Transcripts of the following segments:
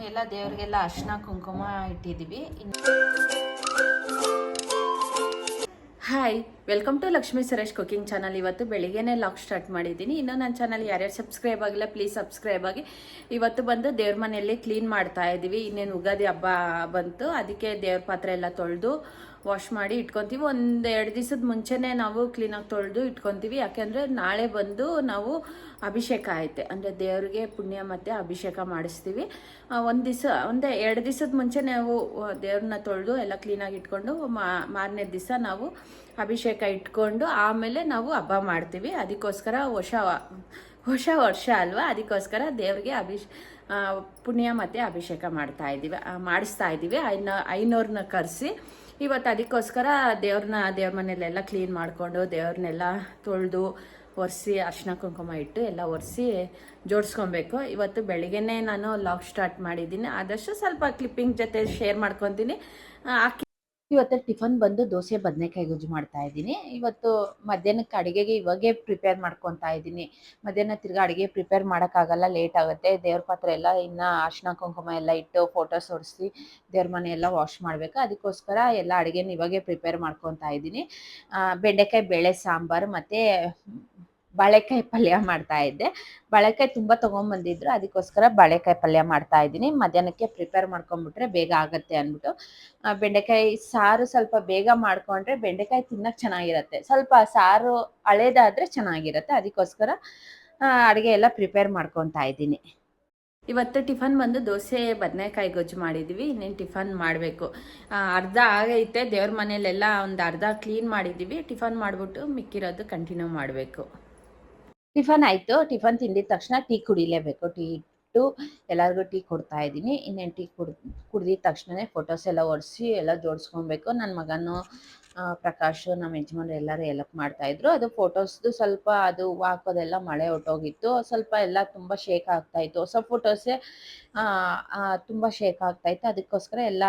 ಎಲ್ಲ ದೇವರಿಗೆಲ್ಲ ಅರ್ಶಿನ ಕುಂಕುಮ ಇಟ್ಟಿದ್ದೀವಿ. Hi, welcome to Lakshmi Suresh cooking channel. ಇವತ್ತು ಬೆಳಿಗ್ಗೆನೇ ಲಾಗ್ ಸ್ಟಾರ್ಟ್ ಮಾಡಿದ್ದೀನಿ. ಇನ್ನೂ ನನ್ನ ಚಾನಲ್ ಯಾರ್ಯಾರು ಸಬ್ಸ್ಕ್ರೈಬ್ ಆಗಿಲ್ಲ ಪ್ಲೀಸ್ ಸಬ್ಸ್ಕ್ರೈಬ್ ಆಗಿ. ಇವತ್ತು ಬಂದು ದೇವ್ರ ಮನೆಯಲ್ಲಿ ಕ್ಲೀನ್ ಮಾಡ್ತಾ ಇದ್ದೀವಿ. ಇನ್ನೇನು ಯುಗಾದಿ ಹಬ್ಬ ಬಂತು, ಅದಕ್ಕೆ ದೇವ್ರ ಪಾತ್ರೆ ಎಲ್ಲ ತೊಳೆದು ವಾಶ್ ಮಾಡಿ ಇಟ್ಕೊತೀವಿ. ಒಂದು 2 ದಿವಸದ ಮುಂಚೆನೇ ನಾವು ಕ್ಲೀನಾಗಿ ತೊಳೆದು ಇಟ್ಕೊತೀವಿ. ಯಾಕೆಂದರೆ ನಾಳೆ ಬಂದು ನಾವು ಅಭಿಷೇಕ ಐತೆ, ಅಂದರೆ ದೇವ್ರಿಗೆ ಪುಣ್ಯ ಮತ್ತು ಅಭಿಷೇಕ ಮಾಡಿಸ್ತೀವಿ. ಒಂದು 2 ದಿವಸದ ಮುಂಚೆ ನಾವು ದೇವ್ರನ್ನ ತೊಳೆದು ಎಲ್ಲ ಕ್ಲೀನಾಗಿ ಇಟ್ಕೊಂಡು ಮಾರನೇ ದಿವಸ ನಾವು ಅಭಿಷೇಕ ಇಟ್ಕೊಂಡು ಆಮೇಲೆ ನಾವು ಹಬ್ಬ ಮಾಡ್ತೀವಿ. ಅದಕ್ಕೋಸ್ಕರ ಹೊಸ ವರ್ಷ ಅಲ್ವಾ, ಅದಕ್ಕೋಸ್ಕರ ದೇವ್ರಿಗೆ ಪುಣ್ಯ ಮತ್ತು ಅಭಿಷೇಕ ಮಾಡಿಸ್ತಾ ಇದ್ದೀವಿ. ಐನೋರನ್ನ ಕರೆಸಿ ಇವತ್ತು ಅದಕ್ಕೋಸ್ಕರ ದೇವ್ರ ಮನೆಯಲ್ಲೆಲ್ಲ ಕ್ಲೀನ್ ಮಾಡಿಕೊಂಡು ದೇವ್ರನ್ನೆಲ್ಲ ತೊಳೆದು ಒರೆಸಿ ಅರ್ಶಿನ ಕುಂಕುಮ ಇಟ್ಟು ಎಲ್ಲ ಒರೆಸಿ ಜೋಡಿಸ್ಕೊಬೇಕು. ಇವತ್ತು ಬೆಳಿಗ್ಗೆನೇ ನಾನು ಲಾಗ್ ಸ್ಟಾರ್ಟ್ ಮಾಡಿದ್ದೀನಿ. ಆದಷ್ಟು ಸ್ವಲ್ಪ ಕ್ಲಿಪ್ಪಿಂಗ್ ಜೊತೆ ಶೇರ್ ಮಾಡ್ಕೊತೀನಿ. ಇವತ್ತು ಟಿಫನ್ ಬಂದು ದೋಸೆ ಬದನೆಕಾಯಿ ಗೊಜ್ಜು ಮಾಡ್ತಾ ಇದ್ದೀನಿ. ಇವತ್ತು ಮಧ್ಯಾಹ್ನಕ್ಕೆ ಅಡುಗೆಗೆ ಇವಾಗೇ ಪ್ರಿಪೇರ್ ಮಾಡ್ಕೊತಾ ಇದ್ದೀನಿ. ಮಧ್ಯಾಹ್ನ ತಿರ್ಗಿ ಅಡುಗೆ ಪ್ರಿಪೇರ್ ಮಾಡೋಕ್ಕಾಗಲ್ಲ, ಲೇಟ್ ಆಗುತ್ತೆ. ದೇವ್ರ ಪಾತ್ರೆ ಎಲ್ಲ ಇನ್ನು ಅರ್ಶಿನ ಕುಂಕುಮ ಎಲ್ಲ ಇಟ್ಟು ಫೋಟೋಸ್ ಹೊಡಿಸಿ ದೇವ್ರ ಮನೆ ಎಲ್ಲ ವಾಶ್ ಮಾಡಬೇಕು. ಅದಕ್ಕೋಸ್ಕರ ಎಲ್ಲ ಅಡುಗೆನ ಇವಾಗೇ ಪ್ರಿಪೇರ್ ಮಾಡ್ಕೊತಾ ಇದ್ದೀನಿ. ಬೆಂಡೆಕಾಯಿ ಬೇಳೆ ಸಾಂಬಾರು ಮತ್ತು ಬಾಳೆಕಾಯಿ ಪಲ್ಯ ಮಾಡ್ತಾ ಇದ್ದೆ. ಬಾಳೆಕಾಯಿ ತುಂಬ ತೊಗೊಂಬಂದಿದ್ರು, ಅದಕ್ಕೋಸ್ಕರ ಬಾಳೆಕಾಯಿ ಪಲ್ಯ ಮಾಡ್ತಾ ಇದ್ದೀನಿ. ಮಧ್ಯಾಹ್ನಕ್ಕೆ ಪ್ರಿಪೇರ್ ಮಾಡ್ಕೊಂಡ್ಬಿಟ್ರೆ ಬೇಗ ಆಗುತ್ತೆ ಅಂದ್ಬಿಟ್ಟು. ಬೆಂಡೆಕಾಯಿ ಸಾರು ಸ್ವಲ್ಪ ಬೇಗ ಮಾಡ್ಕೊಂಡ್ರೆ ಬೆಂಡೆಕಾಯಿ ತಿನ್ನಕ್ಕೆ ಚೆನ್ನಾಗಿರುತ್ತೆ. ಸ್ವಲ್ಪ ಸಾರು ಹಳೇದಾದರೆ ಚೆನ್ನಾಗಿರುತ್ತೆ. ಅದಕ್ಕೋಸ್ಕರ ಅಡುಗೆ ಎಲ್ಲ ಪ್ರಿಪೇರ್ ಮಾಡ್ಕೊತಾ ಇದ್ದೀನಿ. ಇವತ್ತು ಟಿಫನ್ ಬಂದು ದೋಸೆ ಬದನೆಕಾಯಿ ಗೊಜ್ಜು ಮಾಡಿದ್ದೀವಿ. ಇನ್ನೇನು ಟಿಫನ್ ಮಾಡಬೇಕು. ಅರ್ಧ ಆಗೈತೆ, ದೇವ್ರ ಮನೆಯಲ್ಲೆಲ್ಲ ಒಂದು ಅರ್ಧ ಕ್ಲೀನ್ ಮಾಡಿದ್ದೀವಿ. ಟಿಫನ್ ಮಾಡಿಬಿಟ್ಟು ಮಿಕ್ಕಿರೋದು ಕಂಟಿನ್ಯೂ ಮಾಡಬೇಕು. ಟಿಫನ್ ಆಯಿತು. ಟಿಫನ್ ತಿಂದಿದ ತಕ್ಷಣ ಟೀ ಕುಡಿಲೇಬೇಕು. ಟೀ ಇಟ್ಟು ಎಲ್ಲರಿಗೂ ಟೀ ಕೊಡ್ತಾ ಇದ್ದೀನಿ. ಇನ್ನೇನು ಟೀ ಕುಡ್ದಿದ ತಕ್ಷಣವೇ ಫೋಟೋಸ್ ಎಲ್ಲ ಒರೆಸಿ ಎಲ್ಲ ಜೋಡಿಸ್ಕೊಬೇಕು. ನನ್ನ ಮಗನೂ ಪ್ರಕಾಶು ನಮ್ಮ ಯಜಮಾನ್ರು ಎಲ್ಲರೂ ಹೆಲ್ಪ್ ಮಾಡ್ತಾಯಿದ್ರು. ಅದು ಫೋಟೋಸ್ದು ಸ್ವಲ್ಪ ಅದು ಹಾಕೋದೆಲ್ಲ ಮಳೆ ಹೊಟ್ಟೋಗಿತ್ತು. ಸ್ವಲ್ಪ ಎಲ್ಲ ತುಂಬ ಶೇಕ್ ಆಗ್ತಾಯಿತ್ತು. ಹೊಸ ಫೋಟೋಸೇ ತುಂಬ ಶೇಕ್ ಆಗ್ತಾಯಿತ್ತು. ಅದಕ್ಕೋಸ್ಕರ ಎಲ್ಲ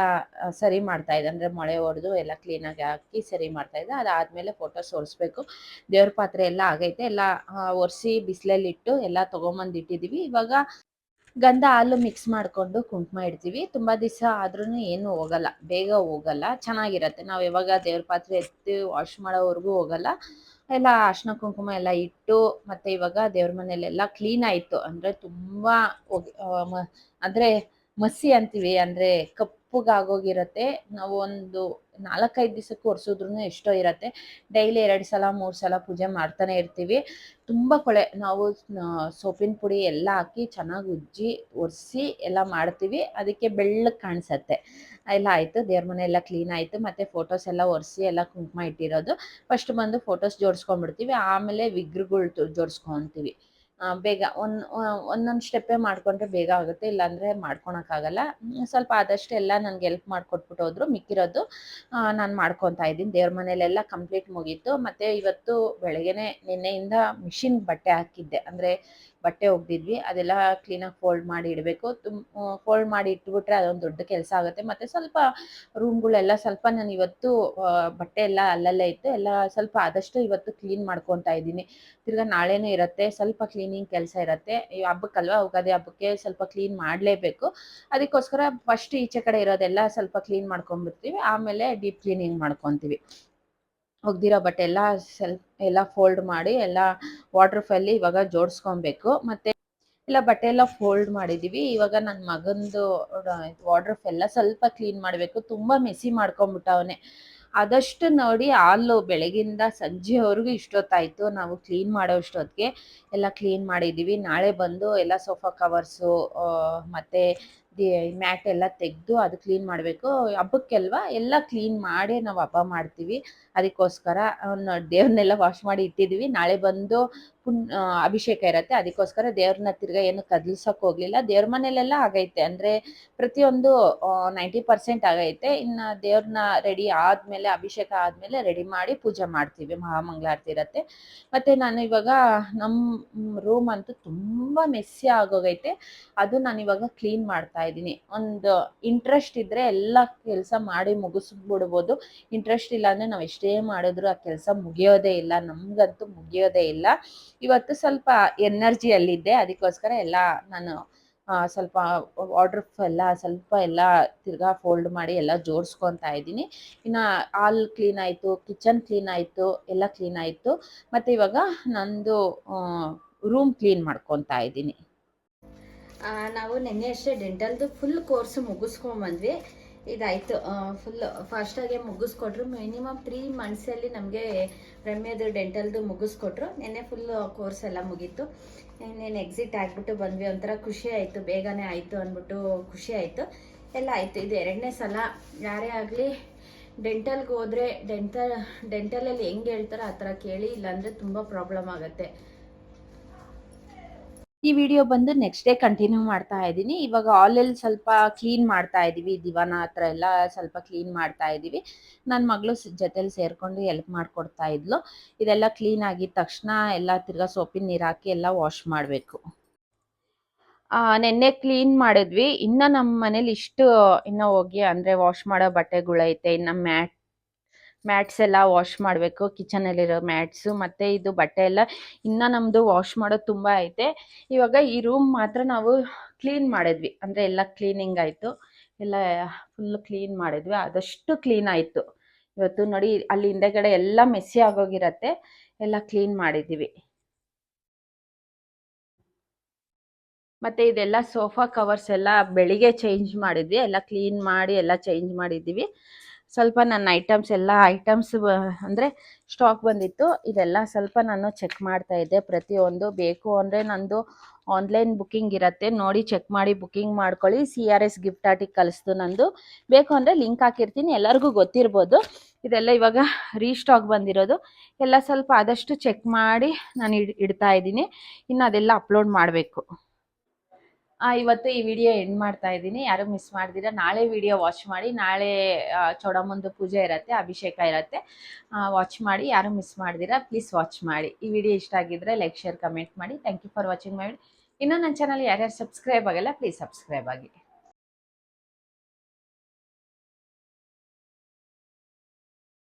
ಸರಿ ಮಾಡ್ತಾಯಿದ್ದೆ, ಅಂದರೆ ಮಳೆ ಹೊಡೆದು ಎಲ್ಲ ಕ್ಲೀನಾಗಿ ಹಾಕಿ ಸರಿ ಮಾಡ್ತಾಯಿದ್ದೆ. ಅದಾದಮೇಲೆ ಫೋಟೋಸ್ ಒರೆಸ್ಬೇಕು. ದೇವ್ರ ಪಾತ್ರೆ ಎಲ್ಲ ಆಗೈತೆ, ಎಲ್ಲ ಒರೆಸಿ ಬಿಸಿಲಲ್ಲಿಟ್ಟು ಎಲ್ಲ ತೊಗೊಂಬಂದು ಇಟ್ಟಿದ್ದೀವಿ. ಇವಾಗ ಗಂಧ ಹಾಲು ಮಿಕ್ಸ್ ಮಾಡಿಕೊಂಡು ಕುಂಕುಮ ಇಡ್ತೀವಿ. ತುಂಬ ದಿವಸ ಆದ್ರೂ ಏನೂ ಹೋಗಲ್ಲ, ಬೇಗ ಹೋಗಲ್ಲ, ಚೆನ್ನಾಗಿರುತ್ತೆ. ನಾವು ಯಾವಾಗ ದೇವ್ರ ಪಾತ್ರೆ ಎತ್ತಿ ವಾಶ್ ಮಾಡೋವರೆಗೂ ಹೋಗಲ್ಲ. ಎಲ್ಲ ಅರ್ಶಿನ ಕುಂಕುಮ ಎಲ್ಲ ಇಟ್ಟು ಮತ್ತು ಇವಾಗ ದೇವ್ರ ಮನೆಯಲ್ಲೆಲ್ಲ ಕ್ಲೀನ್ ಆಯಿತು. ಅಂದರೆ ತುಂಬ ಅಂದರೆ ಮಸಿ ಅಂತೀವಿ, ಅಂದರೆ ಕಪ್ಪಗಾಗೋಗಿರುತ್ತೆ. ನಾವು ಒಂದು 4-5 ದಿವಸಕ್ಕೆ ಒರೆಸಿದ್ರೂ ಎಷ್ಟೋ ಇರುತ್ತೆ. ಡೈಲಿ 2 ಸಲ 3 ಸಲ ಪೂಜೆ ಮಾಡ್ತಾನೆ ಇರ್ತೀವಿ. ತುಂಬ ಕೊಳೆ. ನಾವು ಸೋಪಿನ ಪುಡಿ ಎಲ್ಲ ಹಾಕಿ ಚೆನ್ನಾಗಿ ಉಜ್ಜಿ ಒರೆಸಿ ಎಲ್ಲ ಮಾಡ್ತೀವಿ. ಅದಕ್ಕೆ ಬೆಳ್ಳಗೆ ಕಾಣಿಸತ್ತೆ. ಎಲ್ಲ ಆಯಿತು. ದೇವ್ರ ಮನೆ ಎಲ್ಲ ಕ್ಲೀನ್ ಆಯಿತು. ಮತ್ತು ಫೋಟೋಸ್ ಎಲ್ಲ ಒರೆಸಿ ಎಲ್ಲ ಕುಂಕುಮ ಇಟ್ಟಿರೋದು. ಫಸ್ಟ್ ಬಂದು ಫೋಟೋಸ್ ಜೋಡಿಸ್ಕೊಂಡ್ಬಿಡ್ತೀವಿ, ಆಮೇಲೆ ವಿಗ್ರಹಗಳು ಜೋಡಿಸ್ಕೊತೀವಿ. ಬೇಗ ಒಂದೊಂದು ಸ್ಟೆಪ್ಪೇ ಮಾಡಿಕೊಂಡ್ರೆ ಬೇಗ ಆಗುತ್ತೆ, ಇಲ್ಲಾಂದರೆ ಮಾಡ್ಕೊಳಕ್ಕಾಗಲ್ಲ. ಸ್ವಲ್ಪ ಆದಷ್ಟು ಎಲ್ಲ ನನಗೆ ಹೆಲ್ಪ್ ಮಾಡಿಕೊಟ್ಬಿಟ್ಟು ಹೋದ್ರು. ಮಿಕ್ಕಿರೋದು ನಾನು ಮಾಡ್ಕೊತಾ ಇದ್ದೀನಿ. ದೇವ್ರ ಮನೆಯಲ್ಲೆಲ್ಲ ಕಂಪ್ಲೀಟ್ ಮುಗೀತು. ಮತ್ತು ಇವತ್ತು ಬೆಳಗ್ಗೆನೇ ನಿನ್ನೆಯಿಂದ ಮಿಷಿನ್ ಬಟ್ಟೆ ಹಾಕಿದ್ದೆ, ಅಂದರೆ ಬಟ್ಟೆ ಒಗ್ದಿದ್ವಿ, ಅದೆಲ್ಲ ಕ್ಲೀನಾಗಿ ಫೋಲ್ಡ್ ಮಾಡಿ ಇಡಬೇಕು. ಫೋಲ್ಡ್ ಮಾಡಿ ಇಟ್ಬಿಟ್ರೆ ಅದೊಂದು ದೊಡ್ಡ ಕೆಲಸ ಆಗುತ್ತೆ. ಮತ್ತು ಸ್ವಲ್ಪ ರೂಮ್ಗಳೆಲ್ಲ ಸ್ವಲ್ಪ ನಾನು ಇವತ್ತು ಬಟ್ಟೆ ಎಲ್ಲ ಅಲ್ಲಲ್ಲೇ ಇತ್ತು, ಎಲ್ಲ ಸ್ವಲ್ಪ ಆದಷ್ಟು ಇವತ್ತು ಕ್ಲೀನ್ ಮಾಡ್ಕೊತಾ ಇದ್ದೀನಿ. ತಿರ್ಗಾ ನಾಳೆನೂ ಇರುತ್ತೆ, ಸ್ವಲ್ಪ ಕ್ಲೀನಿಂಗ್ ಕೆಲಸ ಇರುತ್ತೆ. ಈ ಹಬ್ಬಕ್ಕಲ್ವ, ಯುಗಾದಿ ಹಬ್ಬಕ್ಕೆ ಸ್ವಲ್ಪ ಕ್ಲೀನ್ ಮಾಡಲೇಬೇಕು. ಅದಕ್ಕೋಸ್ಕರ ಫಸ್ಟ್ ಈಚೆ ಕಡೆ ಇರೋದೆಲ್ಲ ಸ್ವಲ್ಪ ಕ್ಲೀನ್ ಮಾಡ್ಕೊಂಡ್ಬಿಡ್ತೀವಿ, ಆಮೇಲೆ ಡೀಪ್ ಕ್ಲೀನಿಂಗ್ ಮಾಡ್ಕೊತೀವಿ. ಒಗ್ದಿರೋ ಬಟ್ಟೆ ಎಲ್ಲ ಫೋಲ್ಡ್ ಮಾಡಿ ಎಲ್ಲ ವಾಟರ್ ಫಲ್ಲಿ ಇವಾಗ ಜೋಡಿಸ್ಕೊಬೇಕು. ಮತ್ತು ಎಲ್ಲ ಬಟ್ಟೆ ಎಲ್ಲ ಫೋಲ್ಡ್ ಮಾಡಿದ್ದೀವಿ. ಇವಾಗ ನನ್ನ ಮಗಂದು ವಾರ್ಡ್ರೋಬ್ ಎಲ್ಲ ಸ್ವಲ್ಪ ಕ್ಲೀನ್ ಮಾಡಬೇಕು. ತುಂಬ ಮೆಸಿ ಮಾಡ್ಕೊಂಬಿಟ್ಟವನೆ. ಆದಷ್ಟು ನೋಡಿ ಹಾಲು ಬೆಳಗಿಂದ ಸಂಜೆವರೆಗೂ ಇಷ್ಟೊತ್ತಾಯಿತು ನಾವು ಕ್ಲೀನ್ ಮಾಡೋ ಅಷ್ಟೊತ್ತಿಗೆ ಎಲ್ಲ ಕ್ಲೀನ್ ಮಾಡಿದ್ದೀವಿ. ನಾಳೆ ಬಂದು ಎಲ್ಲ ಸೋಫಾ ಕವರ್ಸು ಮತ್ತು ಮ್ಯಾಟ್ ಎಲ್ಲ ತೆಗೆದು ಅದು ಕ್ಲೀನ್ ಮಾಡಬೇಕು. ಹಬ್ಬಕ್ಕೆಲ್ವ ಎಲ್ಲ ಕ್ಲೀನ್ ಮಾಡಿ ನಾವು ಹಬ್ಬ ಮಾಡ್ತೀವಿ. ಅದಕ್ಕೋಸ್ಕರ ದೇವ್ರನ್ನೆಲ್ಲ ವಾಶ್ ಮಾಡಿ ಇಟ್ಟಿದ್ದೀವಿ. ನಾಳೆ ಬಂದು ಅಭಿಷೇಕ ಇರುತ್ತೆ. ಅದಕ್ಕೋಸ್ಕರ ದೇವ್ರನ್ನ ತಿರ್ಗಾ ಏನು ಕದಲ್ಸೋಕೆ ಹೋಗಲಿಲ್ಲ. ದೇವ್ರ ಮನೆಯಲ್ಲೆಲ್ಲ ಆಗೈತೆ, ಅಂದರೆ ಪ್ರತಿಯೊಂದು 90% ಆಗೈತೆ. ಇನ್ನು ದೇವ್ರನ್ನ ರೆಡಿ ಆದಮೇಲೆ, ಅಭಿಷೇಕ ಆದಮೇಲೆ ರೆಡಿ ಮಾಡಿ ಪೂಜೆ ಮಾಡ್ತೀವಿ. ಮಹಾಮಂಗಳಾರತಿ ಇರುತ್ತೆ. ಮತ್ತು ನಾನು ಇವಾಗ ನಮ್ಮ ರೂಮ್ ಅಂತೂ ತುಂಬ ಮೆಸ್ಸಿ ಆಗೋಗೈತೆ. ಅದು ನಾನು ಇವಾಗ ಕ್ಲೀನ್ ಮಾಡ್ತಾ ಇದ್ದೀನಿ. ಒಂದು ಇಂಟ್ರೆಸ್ಟ್ ಇದ್ದರೆ ಎಲ್ಲ ಕೆಲಸ ಮಾಡಿ ಮುಗಿಸ್ಬಿಡ್ಬೋದು. ಇಂಟ್ರೆಸ್ಟ್ ಇಲ್ಲ ಅಂದರೆ ನಾವು ಎಷ್ಟೇ ಮಾಡಿದ್ರು ಆ ಕೆಲಸ ಮುಗಿಯೋದೇ ಇಲ್ಲ, ನಮಗಂತೂ ಮುಗಿಯೋದೇ ಇಲ್ಲ. ಇವತ್ತು ಸ್ವಲ್ಪ ಎನರ್ಜಿಯಲ್ಲಿದ್ದೆ, ಅದಕ್ಕೋಸ್ಕರ ಎಲ್ಲ ನಾನು ಸ್ವಲ್ಪ ವಾರ್ಡ್ರೋಬ್ ಎಲ್ಲ ಸ್ವಲ್ಪ ಎಲ್ಲ ತಿರ್ಗಾ ಫೋಲ್ಡ್ ಮಾಡಿ ಎಲ್ಲ ಜೋಡಿಸ್ಕೊತಾ ಇದ್ದೀನಿ. ಇನ್ನು ಹಾಲ್ ಕ್ಲೀನ್ ಆಯಿತು, ಕಿಚನ್ ಕ್ಲೀನ್ ಆಯಿತು, ಎಲ್ಲ ಕ್ಲೀನ್ ಆಯಿತು. ಮತ್ತು ಇವಾಗ ನಂದು ರೂಮ್ ಕ್ಲೀನ್ ಮಾಡ್ಕೊತಾ ಇದ್ದೀನಿ. ನಾವು ನೆನ್ನೆ ಅಷ್ಟೇ ಡೆಂಟಲ್ದು ಫುಲ್ ಕೋರ್ಸ್ ಮುಗಿಸ್ಕೊಂಡ್ಬಂದ್ವಿ. ಇದಾಯಿತು, ಫುಲ್ ಫಾಸ್ಟಾಗೆ ಮುಗಿಸ್ಕೊಟ್ರು. ಮಿನಿಮಮ್ 3 ಮಂತ್ಸಲ್ಲಿ ನಮಗೆ ರಮ್ಯದು ಡೆಂಟಲ್ದು ಮುಗಿಸ್ಕೊಟ್ರು. ನೆನ್ನೆ ಫುಲ್ ಕೋರ್ಸ್ ಎಲ್ಲ ಮುಗೀತು. ಇನ್ನೇನು ಎಕ್ಸಿಟ್ ಆಗಿಬಿಟ್ಟು ಬಂದ್ವಿ. ಒಂಥರ ಖುಷಿ ಆಯಿತು, ಬೇಗನೆ ಆಯಿತು ಅಂದ್ಬಿಟ್ಟು ಖುಷಿ ಆಯಿತು. ಎಲ್ಲ ಆಯಿತು. ಇದು 2ನೇ ಸಲ ಯಾರೇ ಆಗಲಿ ಡೆಂಟಲ್ಗೆ ಹೋದರೆ ಡೆಂಟಲಲ್ಲಿ ಹೆಂಗೆ ಹೇಳ್ತಾರೋ ಆ ಥರ ಕೇಳಿ, ಇಲ್ಲಾಂದರೆ ತುಂಬ ಪ್ರಾಬ್ಲಮ್ ಆಗುತ್ತೆ. ಈ ವಿಡಿಯೋ ಬಂದು ನೆಕ್ಸ್ಟ್ ಡೇ ಕಂಟಿನ್ಯೂ ಮಾಡ್ತಾ ಇದ್ದೀನಿ. ಇವಾಗ ಹಾಲಲ್ಲಿ ಸ್ವಲ್ಪ ಕ್ಲೀನ್ ಮಾಡ್ತಾ ಇದ್ದೀವಿ, ದಿವಾನ ಹತ್ರ ಎಲ್ಲ ಸ್ವಲ್ಪ ಕ್ಲೀನ್ ಮಾಡ್ತಾ ಇದ್ದೀವಿ. ನನ್ನ ಮಗಳು ಜೊತೆಲಿ ಸೇರಿಕೊಂಡು ಎಲ್ಪ್ ಮಾಡಿಕೊಡ್ತಾ ಇದ್ಲು. ಇದೆಲ್ಲ ಕ್ಲೀನ್ ಆಗಿದ ತಕ್ಷಣ ಎಲ್ಲ ತಿರ್ಗಾ ಸೋಪಿನ ನೀರು ಹಾಕಿ ಎಲ್ಲ ವಾಶ್ ಮಾಡಬೇಕು. ನೆನ್ನೆ ಕ್ಲೀನ್ ಮಾಡಿದ್ವಿ. ಇನ್ನು ನಮ್ಮ ಮನೇಲಿ ಇನ್ನೂ ಹೋಗಿ ಅಂದರೆ ವಾಶ್ ಮಾಡೋ ಬಟ್ಟೆಗಳೈತೆ. ಇನ್ನು ಮ್ಯಾಟ್ಸ್ ಎಲ್ಲ ವಾಶ್ ಮಾಡಬೇಕು, ಕಿಚನಲ್ಲಿರೋ ಮ್ಯಾಟ್ಸು ಮತ್ತು ಇದು ಬಟ್ಟೆ ಎಲ್ಲ ಇನ್ನೂ ನಮ್ಮದು ವಾಶ್ ಮಾಡೋದು ತುಂಬ ಐತೆ. ಇವಾಗ ಈ ರೂಮ್ ಮಾತ್ರ ನಾವು ಕ್ಲೀನ್ ಮಾಡಿದ್ವಿ, ಅಂದರೆ ಎಲ್ಲ ಕ್ಲೀನಿಂಗ್ ಆಯಿತು, ಎಲ್ಲ ಫುಲ್ಲು ಕ್ಲೀನ್ ಮಾಡಿದ್ವಿ. ಆದಷ್ಟು ಕ್ಲೀನ್ ಆಯಿತು ಇವತ್ತು. ನೋಡಿ, ಅಲ್ಲಿ ಹಿಂದೆಗಡೆ ಎಲ್ಲ ಮೆಸ್ಸಿ ಆಗೋಗಿರತ್ತೆ, ಎಲ್ಲ ಕ್ಲೀನ್ ಮಾಡಿದ್ದೀವಿ. ಮತ್ತು ಇದೆಲ್ಲ ಸೋಫಾ ಕವರ್ಸ್ ಎಲ್ಲ ಬೆಳಿಗ್ಗೆ ಚೇಂಜ್ ಮಾಡಿದ್ವಿ, ಎಲ್ಲ ಕ್ಲೀನ್ ಮಾಡಿ ಎಲ್ಲ ಚೇಂಜ್ ಮಾಡಿದ್ದೀವಿ. ಸ್ವಲ್ಪ ನನ್ನ ಐಟಮ್ಸ್ ಅಂದರೆ ಸ್ಟಾಕ್ ಬಂದಿತ್ತು, ಇದೆಲ್ಲ ಸ್ವಲ್ಪ ನಾನು ಚೆಕ್ ಮಾಡ್ತಾ ಇದ್ದೆ. ಪ್ರತಿಯೊಂದು ಬೇಕು ಅಂದರೆ ನಂದು ಆನ್ಲೈನ್ ಬುಕ್ಕಿಂಗ್ ಇರುತ್ತೆ, ನೋಡಿ ಚೆಕ್ ಮಾಡಿ ಬುಕ್ಕಿಂಗ್ ಮಾಡ್ಕೊಳ್ಳಿ. CRS ಗಿಫ್ಟ್ ಆರ್ಟಿಗೆ ಕಳಿಸ್ತು ನಂದು. ಬೇಕು ಅಂದರೆ ಲಿಂಕ್ ಹಾಕಿರ್ತೀನಿ, ಎಲ್ಲರಿಗೂ ಗೊತ್ತಿರ್ಬೋದು. ಇದೆಲ್ಲ ಇವಾಗ ರೀಸ್ಟಾಕ್ ಬಂದಿರೋದು. ಎಲ್ಲ ಸ್ವಲ್ಪ ಆದಷ್ಟು ಚೆಕ್ ಮಾಡಿ ನಾನು ಇಡ್ತಾ ಇದ್ದೀನಿ. ಇನ್ನು ಅದೆಲ್ಲ ಅಪ್ಲೋಡ್ ಮಾಡಬೇಕು. ಇವತ್ತು ಈ ವಿಡಿಯೋ ಎಂಡ್ ಮಾಡ್ತಾ ಇದ್ದೀನಿ. ಯಾರು ಮಿಸ್ ಮಾಡ್ದಿರ ನಾಳೆ ವಿಡಿಯೋ ವಾಚ್ ಮಾಡಿ. ನಾಳೆ ಚೌಡಮ್ಮಂದು ಪೂಜೆ ಇರುತ್ತೆ, ಅಭಿಷೇಕ ಇರುತ್ತೆ. ವಾಚ್ ಮಾಡಿ, ಯಾರು ಮಿಸ್ ಮಾಡ್ದಿರ ಪ್ಲೀಸ್ ವಾಚ್ ಮಾಡಿ. ಈ ವಿಡಿಯೋ ಇಷ್ಟ ಆಗಿದ್ರೆ ಲೈಕ್, ಶೇರ್, ಕಮೆಂಟ್ ಮಾಡಿ. Thank you for watching my video. ಇನ್ನೂ ನನ್ನ ಚಾನಲ್ ಯಾರ್ಯಾರು ಸಬ್ಸ್ಕ್ರೈಬ್ ಆಗಲ್ಲ ಪ್ಲೀಸ್ ಸಬ್ಸ್ಕ್ರೈಬ್ ಆಗಿ.